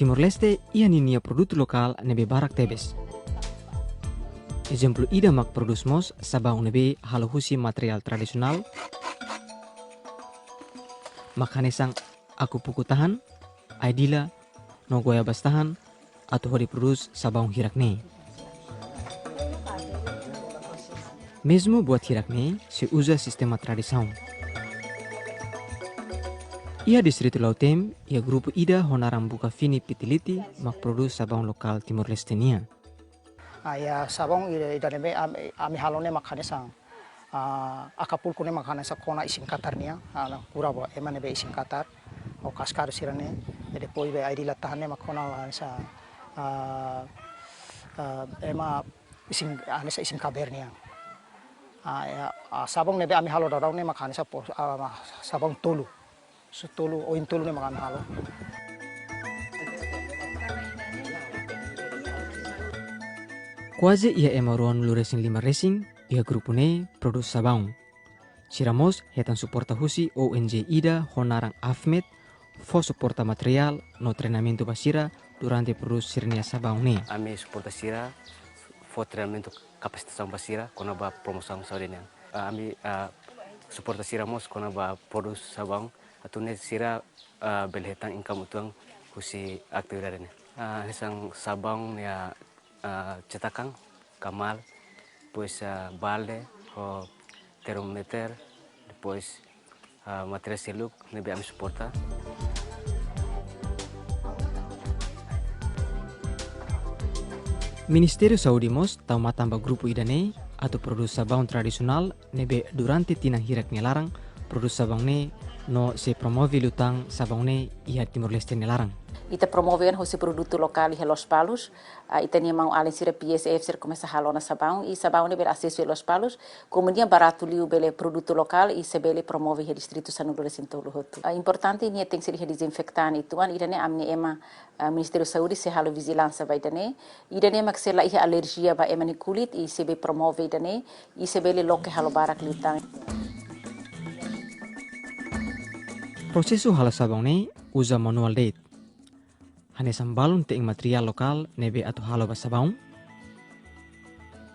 Timor Leste ia ninia produto lokal nebe barak tebes. Exemplo ida mak produs mos sabang nebe haluhusi material tradisional. Makanesang aku puku tahan, aidila, no goyabas tahan, atau hori produs sabang hirak ne. Mesmo buat hirak ne, se usa sistema tradisaun. Ia distrito Lautem, ia grupo ida honarang buka fini pitiliti mak produs sabang lokal Timor Leste nia. Ya sabang ida nebe ami halone makanesang. Acapulco ne makana sa kona isim katar nia kura bo ema nebe isim katar o kaskar sirane e depois be aidi latane makona sa ema isim anesa isim kabernia ya sabang nebe ami halo darau ne makana sa sabang tolu sutulu o intulu ne makana halo. Quase ia emaruan lu racing 5 racing, ia grupo ne produs sabão. Siramos hetan suporta husi ONG Ida honarang Ahmed fo suporta material no treinamento basira durante produs sirnia sabão ne. Ami suporta sira fo treinamento kapasitação basira kona ba promoção saudenya. Ami suporta siramos kona ba produs sabão atune sira belhetang income utuang husi aktividade ne. Hisang sabão ya cetakan, kamal, depois balde, termometer, depois material seluk, nebe ami suporta. Ministerio Saudi mos tau matamba grupo idane atau produs sabão tradisional nebe durante tinang hirak nelarang produs sabão ne no se promove lutang sabão ne ia Timor Leste nelarang. Ita promovean hosi produto lokal he Los Palos. Ita ni mau alin sira PSF sira começa halona sabão e sabão ne bela acesso Los Palos. Kemudian barato liu bele produto lokal e se bele promove he distrito San Lorenzo Sintolo hotu. Importante ni tem sira he desinfektan itu an idane amni ema Ministerio Saúde se halo vigilância vai dane. Idane mak se la ihe alergia ba ema ni kulit e se be promove idane e se bele loke halo barak lutang. Prosesu hala sabão ne usa manual date. Hanesan balon teing material lokal nebe atau halo basabão.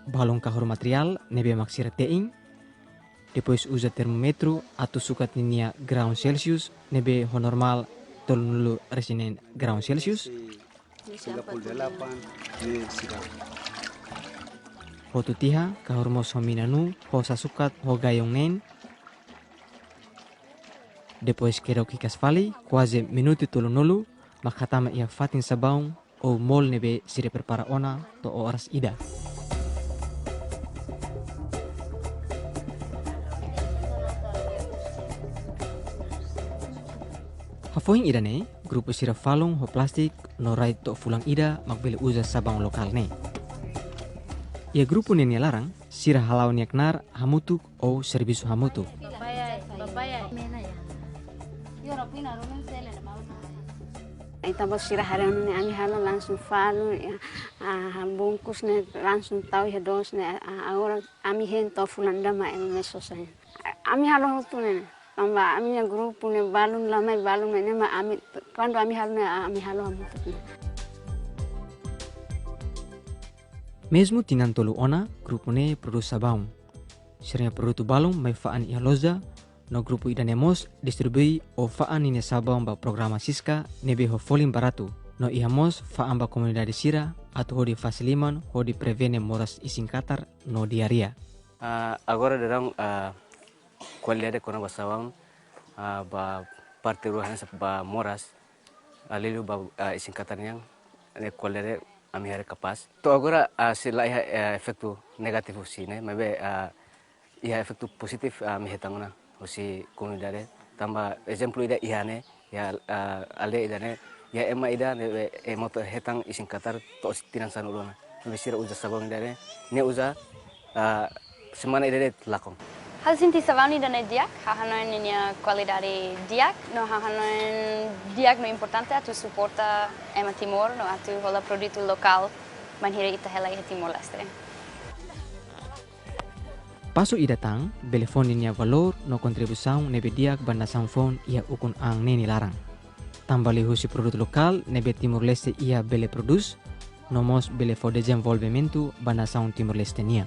Balon kahor material nebe maksira teing. Depois usa termometro atau sukat ninia graun Celsius nebe ho normal tolnulu resinen graun Celsius. 38 Ho tutiha kahor mos ho minanu ho sasukat ho gayong nen. Depois kerok hikas fali quase minuto tolonulu makatama ia fatin sabão o mol nebe sire prepara ona to oras ida. Hafoing ida ne, grupo sira falong ho plastik no rai to fulang ida makbele uza sabão lokal ne. Ia grupo ne larang sira halau niaknar hamutuk o servisu hamutuk. Itambah sirah ni ami halo langsung falo bungkus ne langsung tahu ya dos ne agora ami hento fulanda ma mesos ami halo tu ne tambah ami grupo ne balun lama balun ne ma ami quando ami halo tu. Mesmo tinan tolu ona grupo ne produs sabão. Sirnya produto balung mai faan ia loza no grupo idanemos distribui o faan ini sabão ba programa Siska nebe ho folim barato no ihamos faan ba komunidade sira atau ho di fasiliman ho di prevene moras isin katar no diarrea. Agora darang qualidade kona ba sabão ba parte ruahan sa ba moras alilu ba isin katar yang ne qualidade ami hari kapas. To agora sila efektu negatif sine mabe ia efektu positif mi hetangna hosi komunidade tambah exemplo ida ihane ya ale idane ya ema ida ne moto hetang isin katar to tinan sanulona besira uza sabang idane ne uza semana ida lakong hal sinti sabang idane diak hahanon ni qualidade diak no hahanon diak no importante atu suporta ema Timor no atu hola produto lokal manhira ita hela Timor Leste. Paso idatang, belefon niya valor no kontribusang nebe diak banda sang phone ia ukun ang neni larang. tambali husi produto lokal nebe Timor Leste ia bele produz, nomos bele for desenvolvimento ba nação Timor Leste nia.